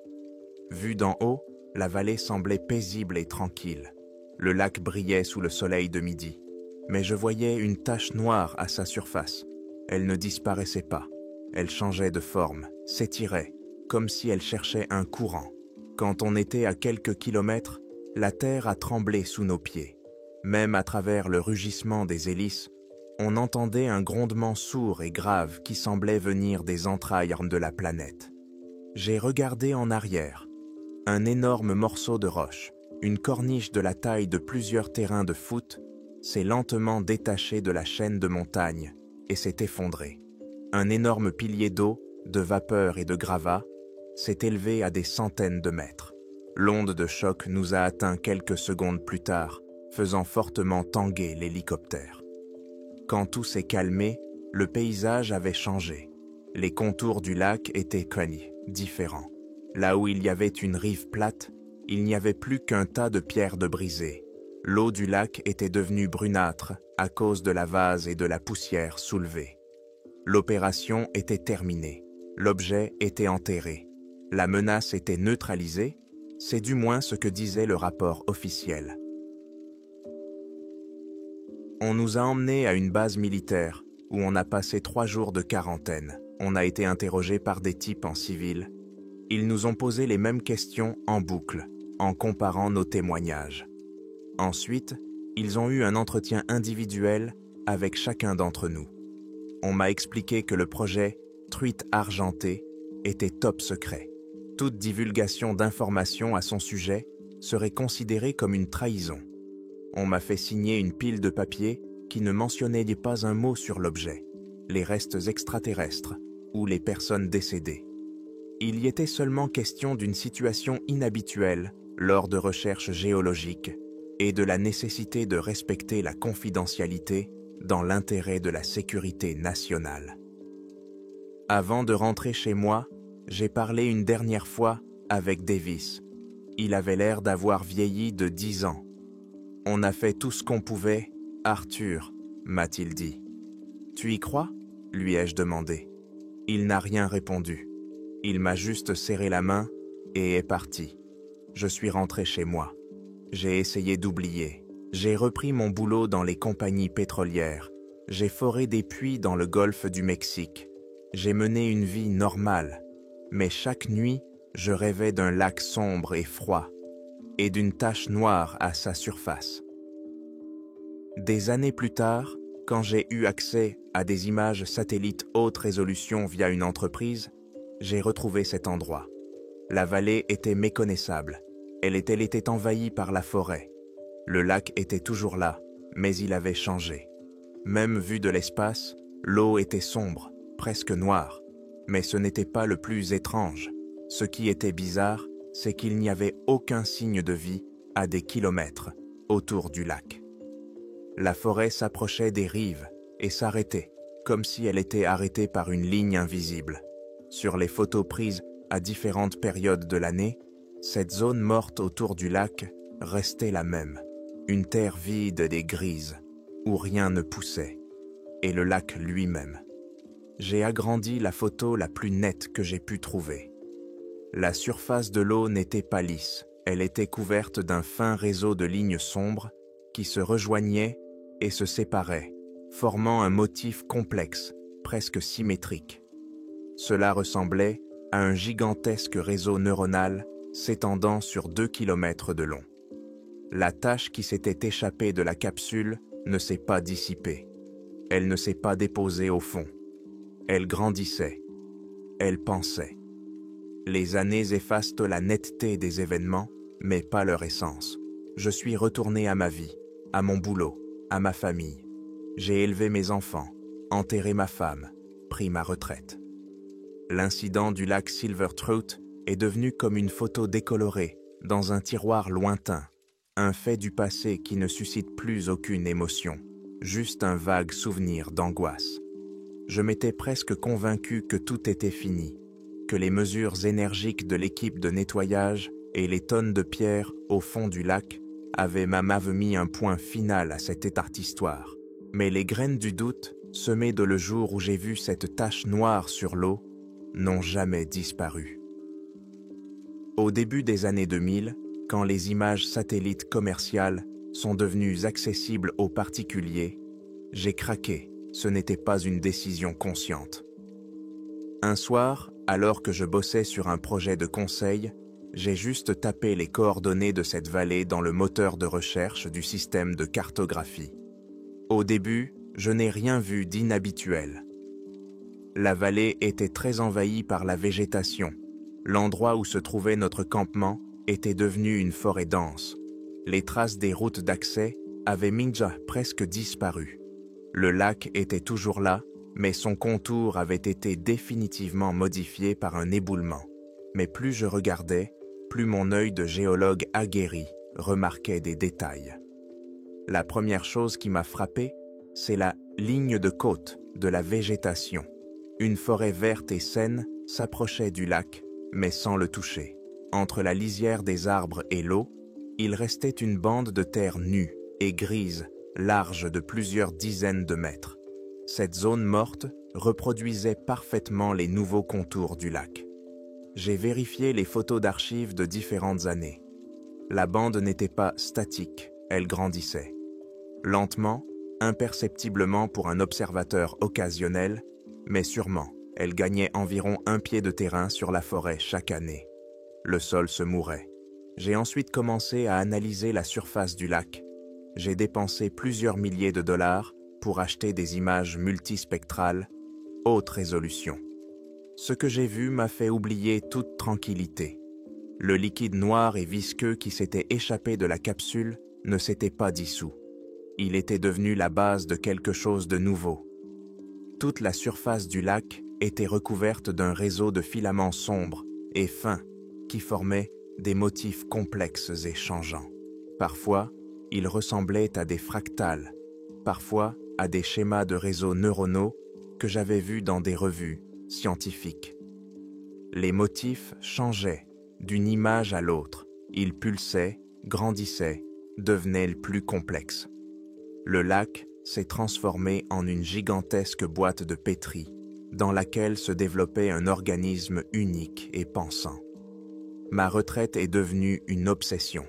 Vu d'en haut, la vallée semblait paisible et tranquille. Le lac brillait sous le soleil de midi. Mais je voyais une tache noire à sa surface. Elle ne disparaissait pas. Elle changeait de forme, s'étirait, comme si elle cherchait un courant. Quand on était à quelques kilomètres, la terre a tremblé sous nos pieds. Même à travers le rugissement des hélices, on entendait un grondement sourd et grave qui semblait venir des entrailles de la planète. J'ai regardé en arrière. Un énorme morceau de roche, une corniche de la taille de plusieurs terrains de foot, s'est lentement détaché de la chaîne de montagne et s'est effondré. Un énorme pilier d'eau, de vapeur et de gravats s'est élevé à des centaines de mètres. L'onde de choc nous a atteints quelques secondes plus tard, faisant fortement tanguer l'hélicoptère. Quand tout s'est calmé, le paysage avait changé. Les contours du lac étaient différents. Là où il y avait une rive plate, il n'y avait plus qu'un tas de pierres de brisées. L'eau du lac était devenue brunâtre à cause de la vase et de la poussière soulevée. L'opération était terminée. L'objet était enterré. La menace était neutralisée, c'est du moins ce que disait le rapport officiel. On nous a emmenés à une base militaire où on a passé 3 jours de quarantaine. On a été interrogés par des types en civil. Ils nous ont posé les mêmes questions en boucle, en comparant nos témoignages. Ensuite, ils ont eu un entretien individuel avec chacun d'entre nous. On m'a expliqué que le projet Truite argentée était top secret. Toute divulgation d'informations à son sujet serait considérée comme une trahison. On m'a fait signer une pile de papier qui ne mentionnait pas un mot sur l'objet, les restes extraterrestres ou les personnes décédées. Il y était seulement question d'une situation inhabituelle lors de recherches géologiques et de la nécessité de respecter la confidentialité dans l'intérêt de la sécurité nationale. Avant de rentrer chez moi, j'ai parlé une dernière fois avec Davis. Il avait l'air d'avoir vieilli de 10 ans. « On a fait tout ce qu'on pouvait, Arthur, m'a-t-il dit. « Tu y crois ?» lui ai-je demandé. Il n'a rien répondu. Il m'a juste serré la main et est parti. Je suis rentré chez moi. J'ai essayé d'oublier. J'ai repris mon boulot dans les compagnies pétrolières. J'ai foré des puits dans le golfe du Mexique. J'ai mené une vie normale. Mais chaque nuit, je rêvais d'un lac sombre et froid et d'une tache noire à sa surface. Des années plus tard, quand j'ai eu accès à des images satellites haute résolution via une entreprise, j'ai retrouvé cet endroit. La vallée était méconnaissable. Elle était envahie par la forêt. Le lac était toujours là, mais il avait changé. Même vu de l'espace, l'eau était sombre, presque noire. Mais ce n'était pas le plus étrange. Ce qui était bizarre, c'est qu'il n'y avait aucun signe de vie à des kilomètres autour du lac. La forêt s'approchait des rives et s'arrêtait, comme si elle était arrêtée par une ligne invisible. Sur les photos prises à différentes périodes de l'année, cette zone morte autour du lac restait la même. Une terre vide et grise, où rien ne poussait, et le lac lui-même. J'ai agrandi la photo la plus nette que j'ai pu trouver. La surface de l'eau n'était pas lisse, elle était couverte d'un fin réseau de lignes sombres qui se rejoignaient et se séparaient, formant un motif complexe, presque symétrique. Cela ressemblait à un gigantesque réseau neuronal s'étendant sur 2 kilomètres de long. La tache qui s'était échappée de la capsule ne s'est pas dissipée. Elle ne s'est pas déposée au fond. Elle grandissait. Elle pensait. Les années effacent la netteté des événements, mais pas leur essence. Je suis retourné à ma vie, à mon boulot, à ma famille. J'ai élevé mes enfants, enterré ma femme, pris ma retraite. L'incident du lac Silver Throat est devenu comme une photo décolorée dans un tiroir lointain, un fait du passé qui ne suscite plus aucune émotion. juste un vague souvenir d'angoisse. Je m'étais presque convaincu que tout était fini, que les mesures énergiques de l'équipe de nettoyage et les tonnes de pierres au fond du lac avaient mis un point final à cette étarte histoire. Mais les graines du doute, semées de le jour où j'ai vu cette tache noire sur l'eau, n'ont jamais disparu. Au début des années 2000, quand les images satellites commerciales sont devenues accessibles aux particuliers, j'ai craqué, ce n'était pas une décision consciente. Un soir, alors que je bossais sur un projet de conseil, j'ai juste tapé les coordonnées de cette vallée dans le moteur de recherche du système de cartographie. Au début, je n'ai rien vu d'inhabituel. La vallée était très envahie par la végétation. L'endroit où se trouvait notre campement était devenu une forêt dense. Les traces des routes d'accès avaient presque disparu. Le lac était toujours là, mais son contour avait été définitivement modifié par un éboulement. Mais plus je regardais, plus mon œil de géologue aguerri remarquait des détails. La première chose qui m'a frappé, c'est la ligne de côte de la végétation. Une forêt verte et saine s'approchait du lac, mais sans le toucher. Entre la lisière des arbres et l'eau, il restait une bande de terre nue et grise, large de plusieurs dizaines de mètres. Cette zone morte reproduisait parfaitement les nouveaux contours du lac. J'ai vérifié les photos d'archives de différentes années. La bande n'était pas statique, elle grandissait. Lentement, imperceptiblement pour un observateur occasionnel, mais sûrement, elle gagnait environ 1 pied de terrain sur la forêt chaque année. Le sol se mourait. J'ai ensuite commencé à analyser la surface du lac. J'ai dépensé plusieurs milliers de dollars pour acheter des images multispectrales, haute résolution. Ce que j'ai vu m'a fait oublier toute tranquillité. Le liquide noir et visqueux qui s'était échappé de la capsule ne s'était pas dissous. Il était devenu la base de quelque chose de nouveau. Toute la surface du lac était recouverte d'un réseau de filaments sombres et fins qui formaient des motifs complexes et changeants. Parfois, ils ressemblaient à des fractales, parfois à des schémas de réseaux neuronaux que j'avais vus dans des revues scientifiques. Les motifs changeaient d'une image à l'autre. Ils pulsaient, grandissaient, devenaient plus complexes. Le lac s'est transformé en une gigantesque boîte de pétri, dans laquelle se développait un organisme unique et pensant. Ma retraite est devenue une obsession.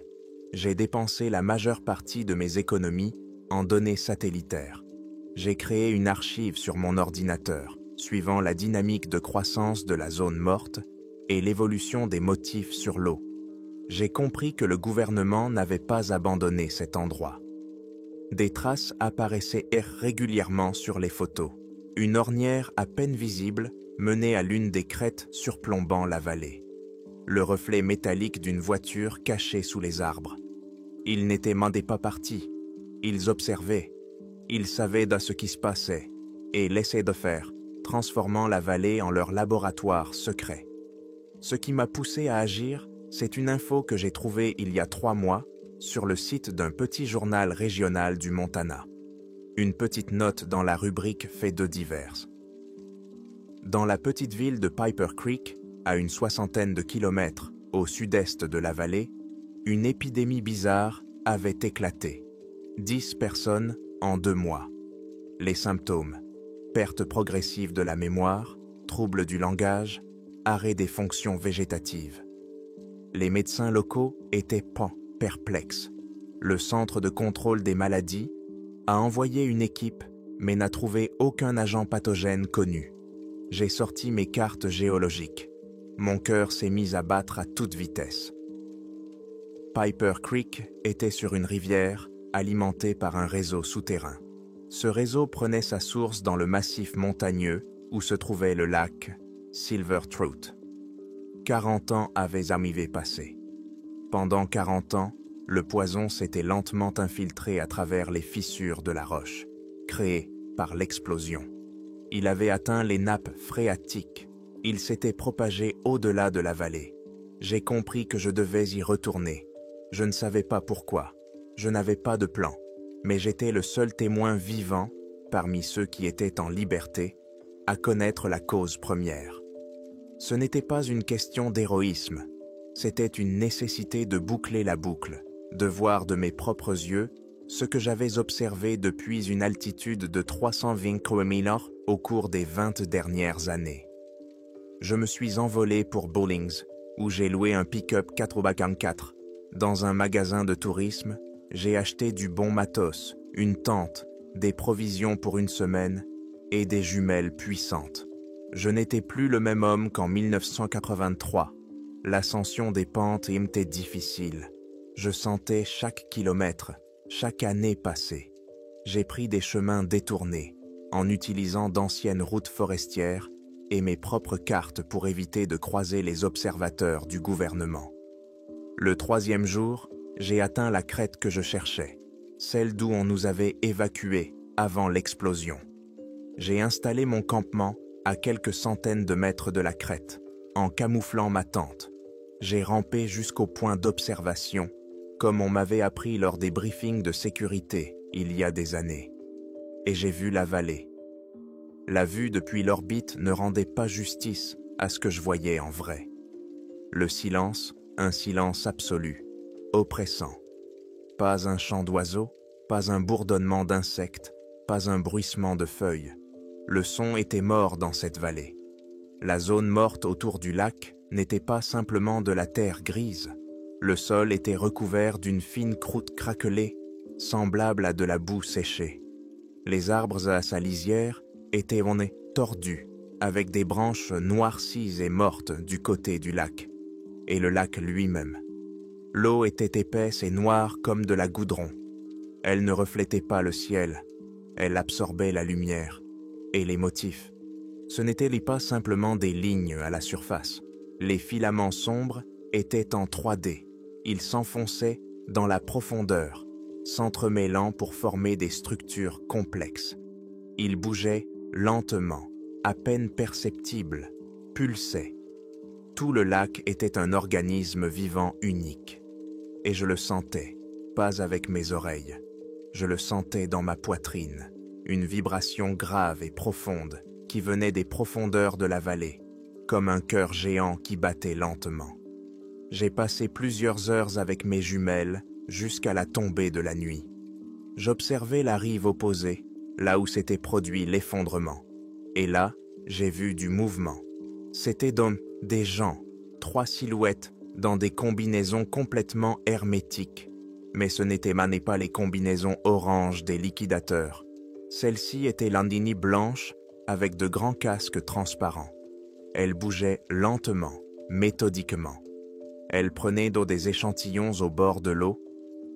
J'ai dépensé la majeure partie de mes économies en données satellitaires. J'ai créé une archive sur mon ordinateur, suivant la dynamique de croissance de la zone morte et l'évolution des motifs sur l'eau. J'ai compris que le gouvernement n'avait pas abandonné cet endroit. Des traces apparaissaient régulièrement sur les photos. Une ornière à peine visible menait à l'une des crêtes surplombant la vallée. Le reflet métallique d'une voiture cachée sous les arbres. Ils n'étaient pas partis. Ils observaient. Ils savaient de ce qui se passait et laissaient de faire, transformant la vallée en leur laboratoire secret. Ce qui m'a poussé à agir, c'est une info que j'ai trouvée il y a 3 mois sur le site d'un petit journal régional du Montana. Une petite note dans la rubrique Faits de divers. Dans la petite ville de Piper Creek, à une 60aine de kilomètres au sud-est de la vallée, une épidémie bizarre avait éclaté. 10 personnes en 2 mois. Les symptômes: perte progressive de la mémoire, troubles du langage, arrêt des fonctions végétatives. Les médecins locaux étaient perplexes. Le Centre de contrôle des maladies a envoyé une équipe, mais n'a trouvé aucun agent pathogène connu. J'ai sorti mes cartes géologiques. Mon cœur s'est mis à battre à toute vitesse. Piper Creek était sur une rivière alimentée par un réseau souterrain. Ce réseau prenait sa source dans le massif montagneux où se trouvait le lac Silver Throat. 40 ans avaient passé. Pendant 40 ans, le poison s'était lentement infiltré à travers les fissures de la roche, créées par l'explosion. Il avait atteint les nappes phréatiques. Il s'était propagé au-delà de la vallée. J'ai compris que je devais y retourner. Je ne savais pas pourquoi. Je n'avais pas de plan. mais j'étais le seul témoin vivant, parmi ceux qui étaient en liberté, à connaître la cause première. Ce n'était pas une question d'héroïsme, c'était une nécessité de boucler la boucle, de voir de mes propres yeux ce que j'avais observé depuis une altitude de 320 km au cours des 20 dernières années. Je me suis envolé pour Bowlings, où j'ai loué un pick-up 4x4. Dans un magasin de tourisme, j'ai acheté du bon matos, une tente, des provisions pour une semaine et des jumelles puissantes. Je n'étais plus le même homme qu'en 1983. L'ascension des pentes était difficile. Je sentais chaque kilomètre, chaque année passée. J'ai pris des chemins détournés, en utilisant d'anciennes routes forestières et mes propres cartes pour éviter de croiser les observateurs du gouvernement. Le 3e jour, j'ai atteint la crête que je cherchais, celle d'où on nous avait évacués avant l'explosion. J'ai installé mon campement à quelques centaines de mètres de la crête, en camouflant ma tente. J'ai rampé jusqu'au point d'observation, comme on m'avait appris lors des briefings de sécurité il y a des années. Et j'ai vu la vallée. La vue depuis l'orbite ne rendait pas justice à ce que je voyais en vrai. Le silence, un silence absolu, oppressant. Pas un chant d'oiseaux, pas un bourdonnement d'insectes, pas un bruissement de feuilles. Le son était mort dans cette vallée. La zone morte autour du lac n'était pas simplement de la terre grise. Le sol était recouvert d'une fine croûte craquelée, semblable à de la boue séchée. Les arbres à sa lisière étaient tordus, avec des branches noircies et mortes du côté du lac, et le lac lui-même. L'eau était épaisse et noire comme de la goudron. Elle ne reflétait pas le ciel, elle absorbait la lumière et les motifs. Ce n'étaient pas simplement des lignes à la surface. Les filaments sombres étaient en 3D. Ils s'enfonçaient dans la profondeur, s'entremêlant pour former des structures complexes. Ils bougeaient lentement, à peine perceptibles, pulsaient. Tout le lac était un organisme vivant unique. Et je le sentais, pas avec mes oreilles. Je le sentais dans ma poitrine, une vibration grave et profonde qui venait des profondeurs de la vallée, comme un cœur géant qui battait lentement. J'ai passé plusieurs heures avec mes jumelles jusqu'à la tombée de la nuit. J'observais la rive opposée, là où s'était produit l'effondrement. Et là, j'ai vu du mouvement. C'étaient donc des gens, 3 silhouettes, dans des combinaisons complètement hermétiques. Mais ce n'étaient pas les combinaisons oranges des liquidateurs. Celles-ci étaient landini blanches avec de grands casques transparents. Elles bougeaient lentement, méthodiquement. Elles prenaient des échantillons au bord de l'eau,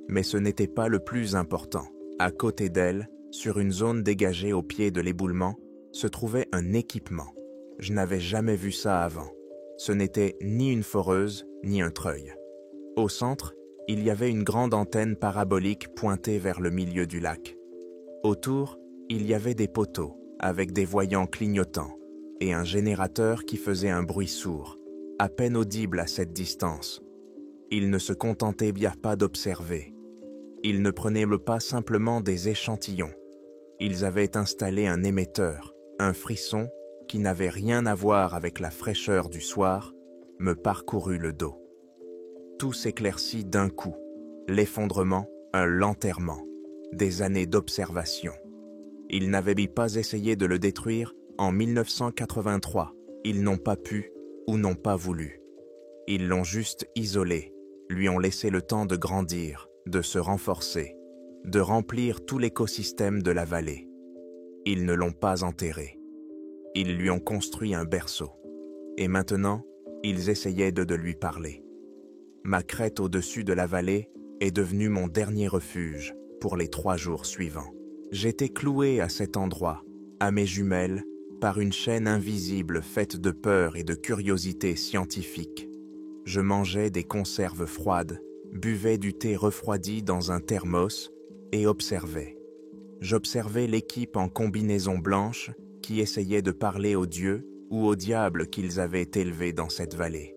mais ce n'était pas le plus important. À côté d'elles, sur une zone dégagée au pied de l'éboulement, se trouvait un équipement. Je n'avais jamais vu ça avant. Ce n'était ni une foreuse, ni un treuil. Au centre, il y avait une grande antenne parabolique pointée vers le milieu du lac. Autour, il y avait des poteaux, avec des voyants clignotants, et un générateur qui faisait un bruit sourd, à peine audible à cette distance. Ils ne se contentaient bien pas d'observer. Ils ne prenaient pas simplement des échantillons. Ils avaient installé un émetteur, un frisson, qui n'avait rien à voir avec la fraîcheur du soir, me parcourut le dos. Tout s'éclaircit d'un coup. L'effondrement, un l'enterrement, des années d'observation. Ils n'avaient pas essayé de le détruire en 1983. Ils n'ont pas pu ou n'ont pas voulu. Ils l'ont juste isolé, lui ont laissé le temps de grandir, de se renforcer, de remplir tout l'écosystème de la vallée. Ils ne l'ont pas enterré. Ils lui ont construit un berceau. Et maintenant, ils essayaient de lui parler. Ma crête au-dessus de la vallée est devenue mon dernier refuge pour les 3 jours suivants. J'étais cloué à cet endroit, à mes jumelles, par une chaîne invisible faite de peur et de curiosité scientifique. Je mangeais des conserves froides, buvais du thé refroidi dans un thermos et observais. J'observais l'équipe en combinaison blanche qui essayait de parler aux dieux ou aux diables qu'ils avaient élevés dans cette vallée.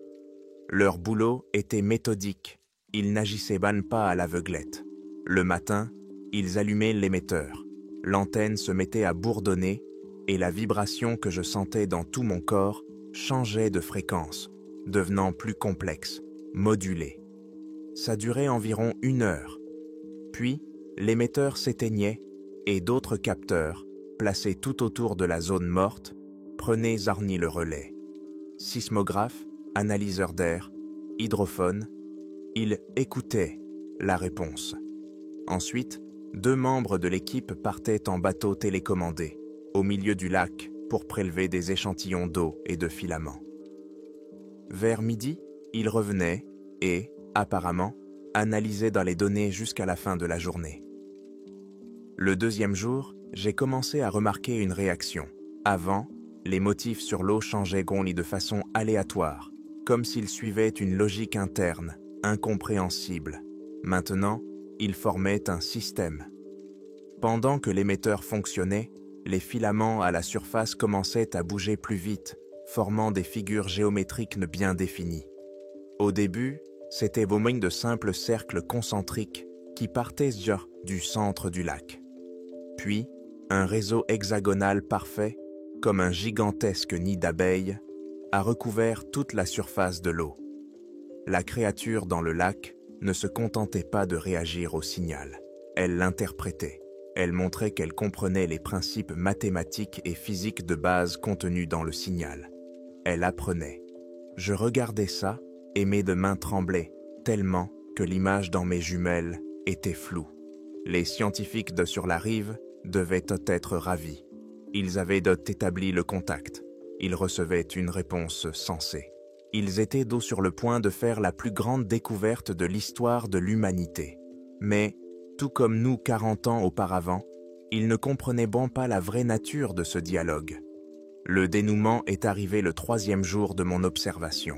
Leur boulot était méthodique, ils n'agissaient pas à l'aveuglette. Le matin, Ils allumaient l'émetteur. L'antenne se mettait à bourdonner et la vibration que je sentais dans tout mon corps changeait de fréquence, devenant plus complexe, modulée. Ça durait environ 1 heure. Puis, l'émetteur s'éteignait et d'autres capteurs, placés tout autour de la zone morte, prenaient le relais. Sismographe, analyseur d'air, hydrophone, ils écoutaient la réponse. Ensuite, 2 membres de l'équipe partaient en bateau télécommandé, au milieu du lac, pour prélever des échantillons d'eau et de filaments. Vers midi, ils revenaient et, apparemment, analysaient dans les données jusqu'à la fin de la journée. Le 2e jour, j'ai commencé à remarquer une réaction. Avant, les motifs sur l'eau changeaient de façon aléatoire, comme s'ils suivaient une logique interne, incompréhensible. Maintenant, ils formaient un système. Pendant que l'émetteur fonctionnait, les filaments à la surface commençaient à bouger plus vite, formant des figures géométriques bien définies. Au début, c'était de simples cercles concentriques qui partaient du centre du lac. Puis, un réseau hexagonal parfait, comme un gigantesque nid d'abeilles, a recouvert toute la surface de l'eau. La créature dans le lac ne se contentait pas de réagir au signal. Elle l'interprétait. Elle montrait qu'elle comprenait les principes mathématiques et physiques de base contenus dans le signal. Elle apprenait. Je regardais ça et mes 2 mains tremblaient, tellement que l'image dans mes jumelles était floue. Les scientifiques de sur la rive devaient être ravis. Ils avaient établi le contact. Ils recevaient une réponse sensée. Ils étaient sur le point de faire la plus grande découverte de l'histoire de l'humanité. Mais, tout comme nous 40 ans auparavant, ils ne comprenaient pas la vraie nature de ce dialogue. Le dénouement est arrivé le 3e jour de mon observation.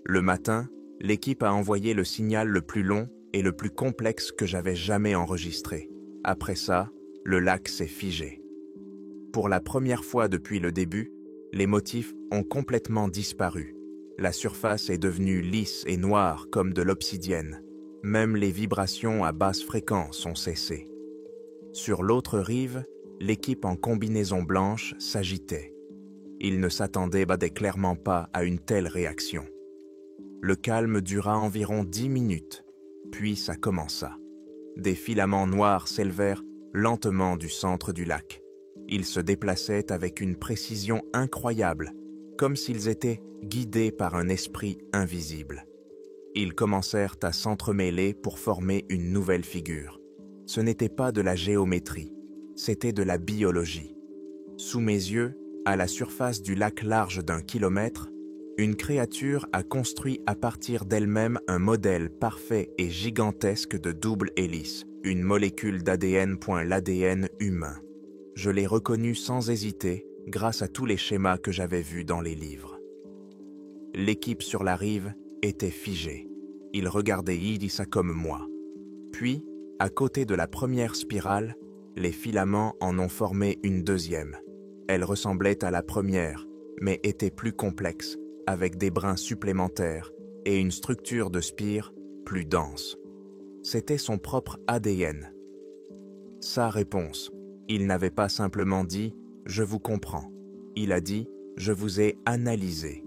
Le matin, l'équipe a envoyé le signal le plus long et le plus complexe que j'avais jamais enregistré. Après ça, le lac s'est figé. Pour la première fois depuis le début, les motifs ont complètement disparu. La surface est devenue lisse et noire comme de l'obsidienne. Même les vibrations à basse fréquence ont cessé. Sur l'autre rive, l'équipe en combinaison blanche s'agitait. Ils ne s'attendaient clairement pas à une telle réaction. Le calme dura environ 10 minutes, puis ça commença. Des filaments noirs s'élevèrent lentement du centre du lac. Ils se déplaçaient avec une précision incroyable, comme s'ils étaient guidés par un esprit invisible. Ils commencèrent à s'entremêler pour former une nouvelle figure. Ce n'était pas de la géométrie, c'était de la biologie. Sous mes yeux, à la surface du lac large d'1 kilomètre, une créature a construit à partir d'elle-même un modèle parfait et gigantesque de double hélice, une molécule d'ADN. L'ADN humain. Je l'ai reconnu sans hésiter grâce à tous les schémas que j'avais vus dans les livres. L'équipe sur la rive était figée. Ils regardaient ça comme moi. Puis, à côté de la première spirale, les filaments en ont formé une 2e. Elle ressemblait à la première, mais était plus complexe, avec des brins supplémentaires et une structure de spire plus dense. C'était son propre ADN. Sa réponse. Il n'avait pas simplement dit « je vous comprends ». Il a dit « je vous ai analysé ».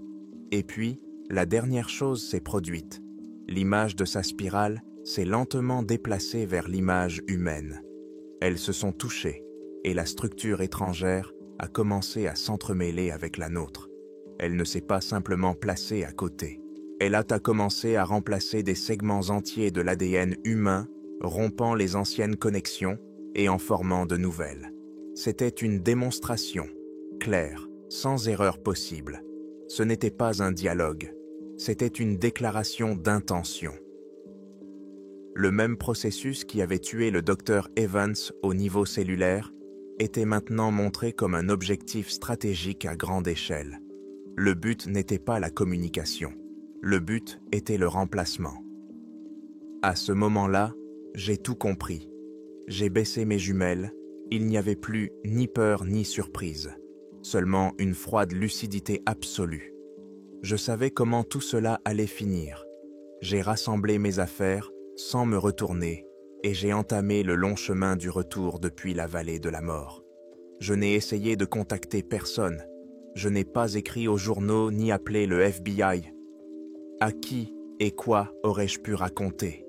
Et puis, la dernière chose s'est produite. L'image de sa spirale s'est lentement déplacée vers l'image humaine. Elles se sont touchées et la structure étrangère a commencé à s'entremêler avec la nôtre. Elle ne s'est pas simplement placée à côté. Elle a commencé à remplacer des segments entiers de l'ADN humain, rompant les anciennes connexions et en formant de nouvelles. C'était une démonstration, claire, sans erreur possible. Ce n'était pas un dialogue, c'était une déclaration d'intention. Le même processus qui avait tué le docteur Evans au niveau cellulaire était maintenant montré comme un objectif stratégique à grande échelle. Le but n'était pas la communication, le but était le remplacement. À ce moment-là, j'ai tout compris. J'ai baissé mes jumelles, il n'y avait plus ni peur ni surprise, seulement une froide lucidité absolue. Je savais comment tout cela allait finir. J'ai rassemblé mes affaires sans me retourner et j'ai entamé le long chemin du retour depuis la vallée de la mort. Je n'ai essayé de contacter personne. Je n'ai pas écrit aux journaux ni appelé le FBI. À qui et quoi aurais-je pu raconter?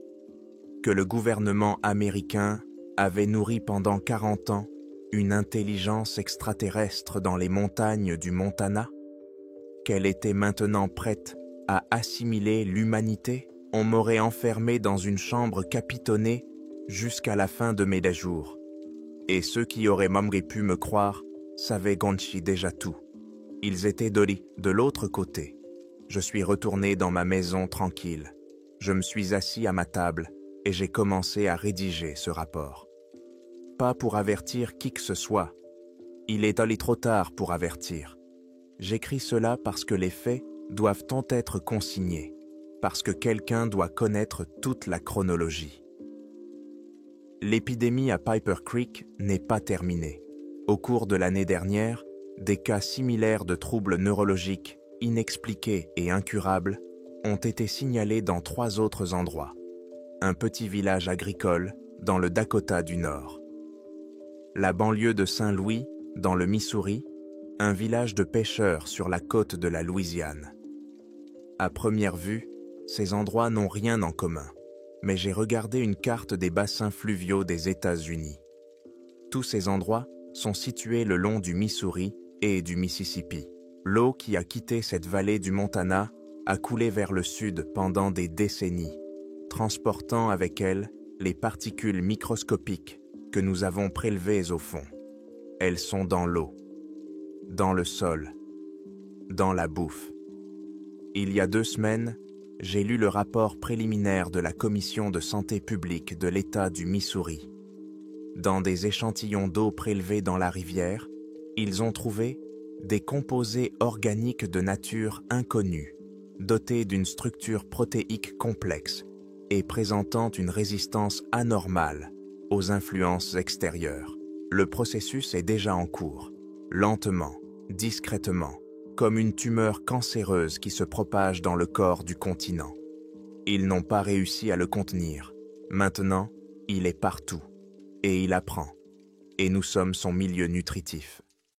Que le gouvernement américain avait nourri pendant 40 ans une intelligence extraterrestre dans les montagnes du Montana? Qu'elle était maintenant prête à assimiler l'humanité? On m'aurait enfermé dans une chambre capitonnée jusqu'à la fin de mes jours. Et ceux qui auraient même pu me croire savaient Gonchi déjà tout. Ils étaient de l'autre côté. Je suis retourné dans ma maison tranquille. Je me suis assis à ma table et j'ai commencé à rédiger ce rapport. Pas pour avertir qui que ce soit. Il est allé trop tard pour avertir. J'écris cela parce que les faits doivent être consignés, parce que quelqu'un doit connaître toute la chronologie. L'épidémie à Piper Creek n'est pas terminée. Au cours de l'année dernière, des cas similaires de troubles neurologiques inexpliqués et incurables ont été signalés dans 3 autres endroits. Un petit village agricole dans le Dakota du Nord, la banlieue de Saint-Louis dans le Missouri, un village de pêcheurs sur la côte de la Louisiane. À première vue, ces endroits n'ont rien en commun, mais j'ai regardé une carte des bassins fluviaux des États-Unis. Tous ces endroits sont situés le long du Missouri et du Mississippi. L'eau qui a quitté cette vallée du Montana a coulé vers le sud pendant des décennies, transportant avec elle les particules microscopiques que nous avons prélevées au fond. Elles sont dans l'eau, dans le sol, dans la bouffe. Il y a 2 semaines, j'ai lu le rapport préliminaire de la Commission de santé publique de l'État du Missouri. Dans des échantillons d'eau prélevés dans la rivière, ils ont trouvé des composés organiques de nature inconnue, dotés d'une structure protéique complexe et présentant une résistance anormale aux influences extérieures. Le processus est déjà en cours, lentement, discrètement, comme une tumeur cancéreuse qui se propage dans le corps du continent. Ils n'ont pas réussi à le contenir. Maintenant, il est partout, et il apprend, et nous sommes son milieu nutritif.